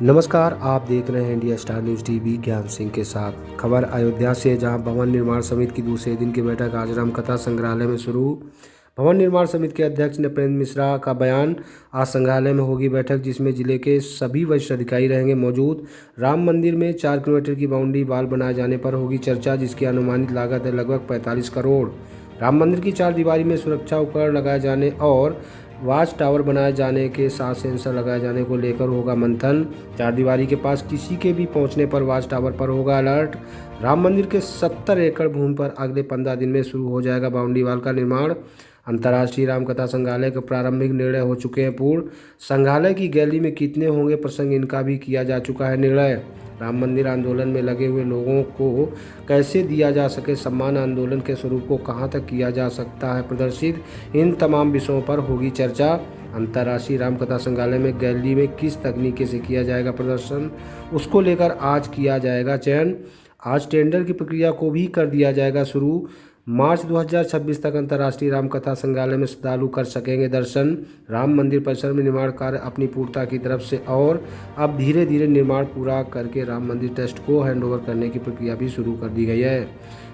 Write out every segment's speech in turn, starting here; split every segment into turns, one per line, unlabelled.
नमस्कार, आप देख रहे हैं इंडिया स्टार न्यूज़ टीवी। ज्ञान सिंह के साथ खबर अयोध्या से, जहां भवन निर्माण समिति की दूसरे दिन की बैठक आज रामकथा संग्रहालय में शुरू। भवन निर्माण समिति के अध्यक्ष नृपेंद्र मिश्रा का बयान। आज संग्रहालय में होगी बैठक जिसमें जिले के सभी वरिष्ठ अधिकारी रहेंगे मौजूद। राम मंदिर में 4 किलोमीटर की बाउंड्री वाल बनाए जाने पर होगी चर्चा, जिसकी अनुमानित लागत है लगभग 45 करोड़। राम मंदिर की 4 दीवारी में सुरक्षा उपकरण लगाए जाने और वाच टावर बनाए जाने के साथ सेंसर लगाए जाने को लेकर होगा मंथन। 4 दीवारी के पास किसी के भी पहुंचने पर वाच टावर पर होगा अलर्ट। राम मंदिर के 70 एकड़ भूमि पर अगले 15 दिन में शुरू हो जाएगा बाउंड्री वाल का निर्माण। अंतर्राष्ट्रीय रामकथा संग्रहालय के प्रारंभिक निर्णय हो चुके हैं पूर्ण। संग्रहालय की गैलरी में कितने होंगे प्रसंग, इनका भी किया जा चुका है निर्णय। राम मंदिर आंदोलन में लगे हुए लोगों को कैसे दिया जा सके सम्मान, आंदोलन के स्वरूप को कहां तक किया जा सकता है प्रदर्शित, इन तमाम विषयों पर होगी चर्चा। अंतर्राष्ट्रीय रामकथा संग्रहालय में गैलरी में किस तकनीक से किया जाएगा प्रदर्शन, उसको लेकर आज किया जाएगा चयन। आज टेंडर की प्रक्रिया को भी कर दिया जाएगा शुरू। मार्च 2026 तक अंतर्राष्ट्रीय रामकथा संग्रहालय में श्रद्धालु कर सकेंगे दर्शन। राम मंदिर परिसर में निर्माण कार्य अपनी पूर्णता की तरफ से और अब धीरे धीरे निर्माण पूरा करके राम मंदिर ट्रस्ट को हैंडओवर करने की प्रक्रिया भी शुरू कर दी गई है।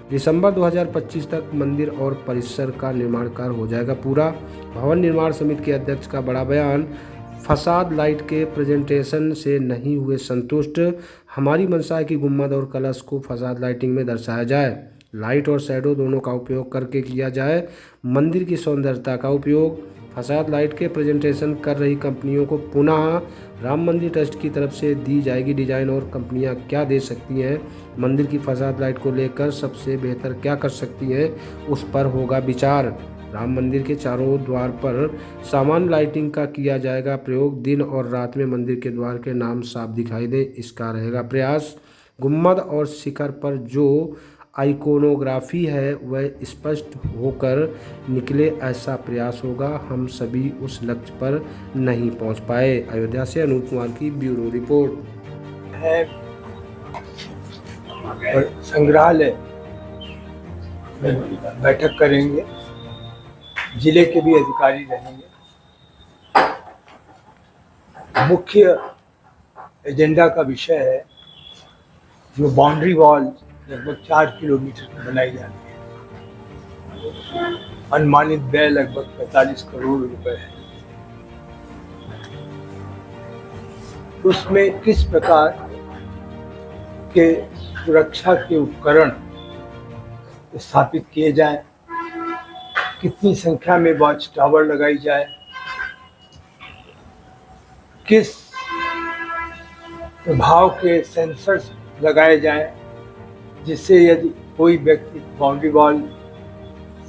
दिसंबर 2025 तक मंदिर और परिसर का निर्माण कार्य हो जाएगा पूरा। भवन निर्माण समिति के अध्यक्ष का बड़ा बयान। फसाद लाइट के प्रेजेंटेशन से नहीं हुए संतुष्ट। हमारी मंशा है कि गुम्बद और कलश को फसाद लाइटिंग में दर्शाया जाए। लाइट और शैडो दोनों का उपयोग करके किया जाए। मंदिर की सौंदर्यता का उपयोग। फसाद लाइट के प्रेजेंटेशन कर रही कंपनियों को पुनः राम मंदिर ट्रस्ट की तरफ से दी जाएगी डिजाइन, और कंपनियां क्या दे सकती हैं, मंदिर की फसाद लाइट को लेकर सबसे बेहतर क्या कर सकती हैं, उस पर होगा विचार। राम मंदिर के चारों द्वार पर सामान्य लाइटिंग का किया जाएगा प्रयोग। दिन और रात में मंदिर के द्वार के नाम साफ दिखाई दे, इसका रहेगा प्रयास। गुम्बद और शिखर पर जो आइकोनोग्राफी है वह स्पष्ट होकर निकले, ऐसा प्रयास होगा। हम सभी उस लक्ष्य पर नहीं पहुंच पाए। अयोध्या से अनूप कुमार की ब्यूरो रिपोर्ट
है। और संग्रहालय में बैठक करेंगे, जिले के भी अधिकारी रहेंगे। मुख्य एजेंडा का विषय है जो बाउंड्री वॉल लगभग 4 किलोमीटर की बनाई जानी है। अनुमानित व्यय लगभग 45 करोड़ रुपए है। उसमें किस प्रकार के सुरक्षा के उपकरण स्थापित किए जाएं, कितनी संख्या में वॉच टावर लगाई जाए, किस प्रभाव के सेंसर्स लगाए जाएं, जिससे यदि कोई व्यक्ति बाउंड्री वॉल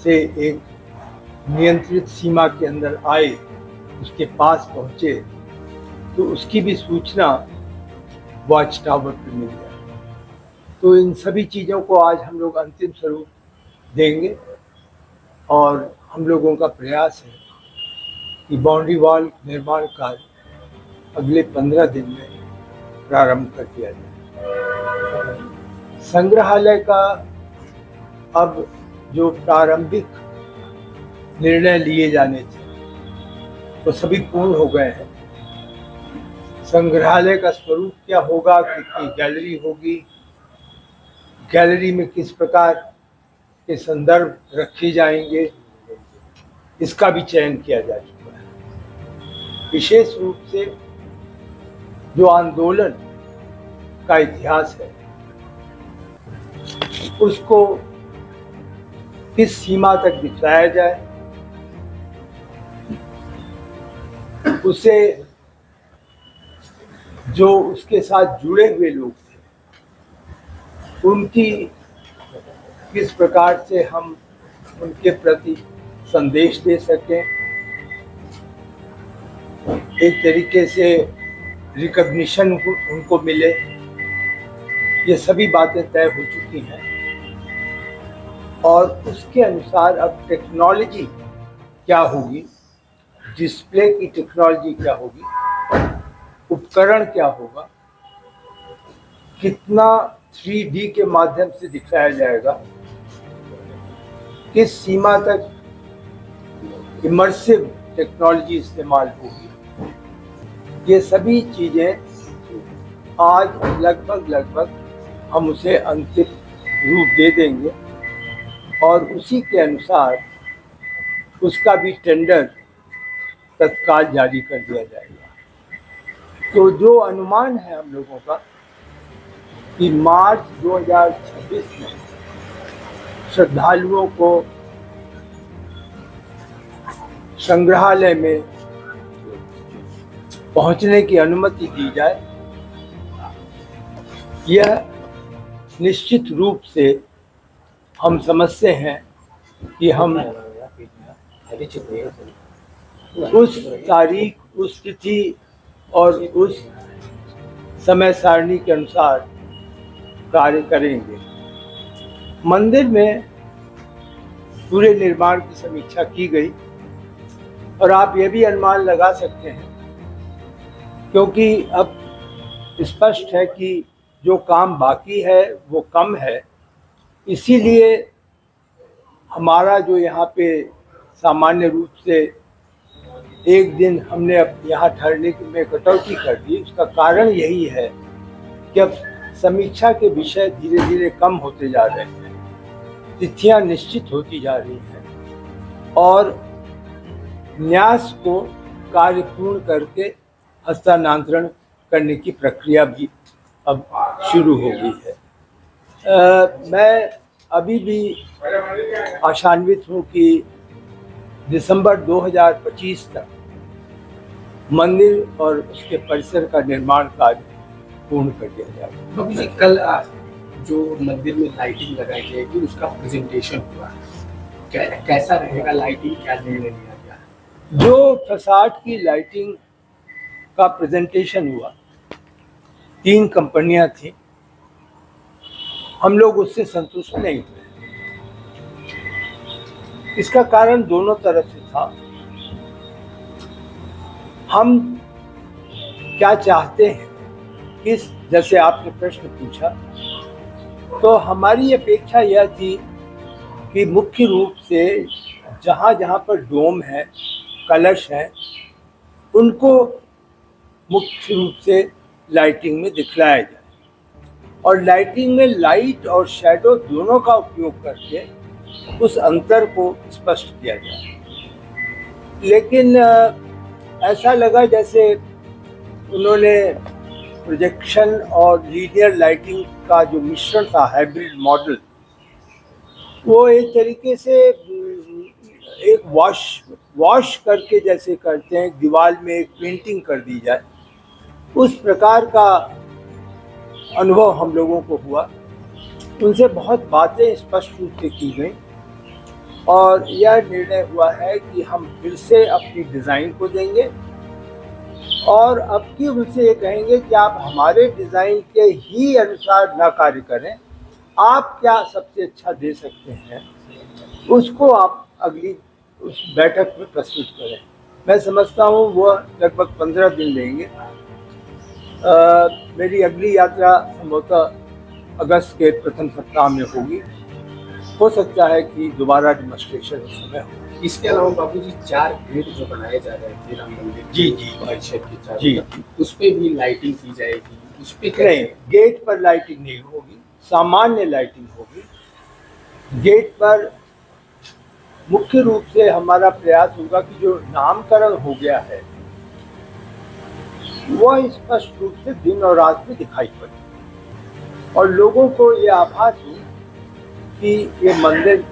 से एक नियंत्रित सीमा के अंदर आए, उसके पास पहुंचे, तो उसकी भी सूचना वॉच टावर पर मिल जाए। तो इन सभी चीज़ों को आज हम लोग अंतिम स्वरूप देंगे, और हम लोगों का प्रयास है कि बाउंड्री वॉल निर्माण कार्य अगले 15 दिन में प्रारंभ कर दिया जाए। संग्रहालय का अब जो प्रारंभिक निर्णय लिए जाने थे वो सभी पूर्ण हो गए हैं। संग्रहालय का स्वरूप क्या होगा, कितनी गैलरी होगी, गैलरी में किस प्रकार के संदर्भ रखे जाएंगे, इसका भी चयन किया जा चुका है। विशेष रूप से जो आंदोलन का इतिहास है उसको किस सीमा तक दिखाया जाए, उसे जो उसके साथ जुड़े हुए लोग थे उनकी किस प्रकार से हम उनके प्रति संदेश दे सकें, एक तरीके से रिकॉग्निशन उनको मिले, ये सभी बातें तय हो चुकी हैं। और उसके अनुसार अब टेक्नोलॉजी क्या होगी, डिस्प्ले की टेक्नोलॉजी क्या होगी, उपकरण क्या होगा, कितना 3D के माध्यम से दिखाया जाएगा, किस सीमा तक इमर्सिव टेक्नोलॉजी इस्तेमाल होगी, ये सभी चीज़ें आज लगभग हम उसे अंतिम रूप दे देंगे और उसी के अनुसार उसका भी टेंडर तत्काल जारी कर दिया जाएगा। तो जो अनुमान है हम लोगों का कि मार्च 2026 में श्रद्धालुओं को संग्रहालय में पहुंचने की अनुमति दी जाए, यह निश्चित रूप से हम समझते हैं कि हम उस तारीख, उस तिथि और उस समय सारणी के अनुसार कार्य करेंगे। मंदिर में पूरे निर्माण की समीक्षा की गई और आप ये भी अनुमान लगा सकते हैं, क्योंकि अब स्पष्ट है कि जो काम बाकी है वो कम है, इसीलिए हमारा जो यहाँ पे सामान्य रूप से एक दिन हमने अब यहाँ ठहरने में कटौती कर दी। उसका कारण यही है कि अब समीक्षा के विषय धीरे धीरे कम होते जा रहे हैं, तिथियां निश्चित होती जा रही हैं और न्यास को कार्य पूर्ण करके हस्तांतरण करने की प्रक्रिया भी अब शुरू हो गई है। मैं अभी भी आशान्वित हूँ कि दिसंबर 2025 तक मंदिर और उसके परिसर का निर्माण कार्य पूर्ण कर दिया जाएगा।
बाबू जी, कल जो मंदिर में लाइटिंग लगाई जाएगी उसका प्रेजेंटेशन हुआ, कैसा रहेगा? लाइटिंग क्या निर्णय लिया गया?
जो फसाड की लाइटिंग का प्रेजेंटेशन हुआ, 3 कंपनियां थी, हम लोग उससे संतुष्ट नहीं हुए। इसका कारण दोनों तरफ से था। हम क्या चाहते हैं, किस, जैसे आपने प्रश्न पूछा, तो हमारी अपेक्षा यह थी कि मुख्य रूप से जहाँ जहाँ पर डोम है, कलश है, उनको मुख्य रूप से लाइटिंग में दिखलाया जाए और लाइटिंग में लाइट और शैडो दोनों का उपयोग करके उस अंतर को स्पष्ट किया जाए। लेकिन ऐसा लगा जैसे उन्होंने प्रोजेक्शन और लीनियर लाइटिंग का जो मिश्रण था, हाइब्रिड मॉडल, वो एक तरीके से एक वॉश करके जैसे करते हैं, दीवार में एक पेंटिंग कर दी जाए, उस प्रकार का अनुभव हम लोगों को हुआ। उनसे बहुत बातें स्पष्ट रूप से की गई और यह निर्णय हुआ है कि हम फिर से अपनी डिज़ाइन को देंगे और अब की उनसे ये कहेंगे कि आप हमारे डिज़ाइन के ही अनुसार ना कार्य करें, आप क्या सबसे अच्छा दे सकते हैं उसको आप अगली उस बैठक में प्रस्तुत करें। मैं समझता हूँ वो लगभग 15 दिन लेंगे। मेरी अगली यात्रा संभवतः अगस्त के प्रथम सप्ताह में होगी। हो सकता है कि दोबारा डेमोन्स्ट्रेशन उस समय हो।
इसके अलावा बाबू जी 4 गेट जो बनाए जा रहे थे राम मंदिर
जी
परिसर के चारों
जी,
तरफ, उस पे भी लाइटिंग की जाएगी? उस पे
नहीं, गेट पर लाइटिंग नहीं होगी, सामान्य लाइटिंग होगी। गेट पर मुख्य रूप से हमारा प्रयास होगा कि जो नामकरण हो गया है वह स्पष्ट रूप से दिन और रात में दिखाई पड़े और लोगों को ये आभास हो कि ये मंदिर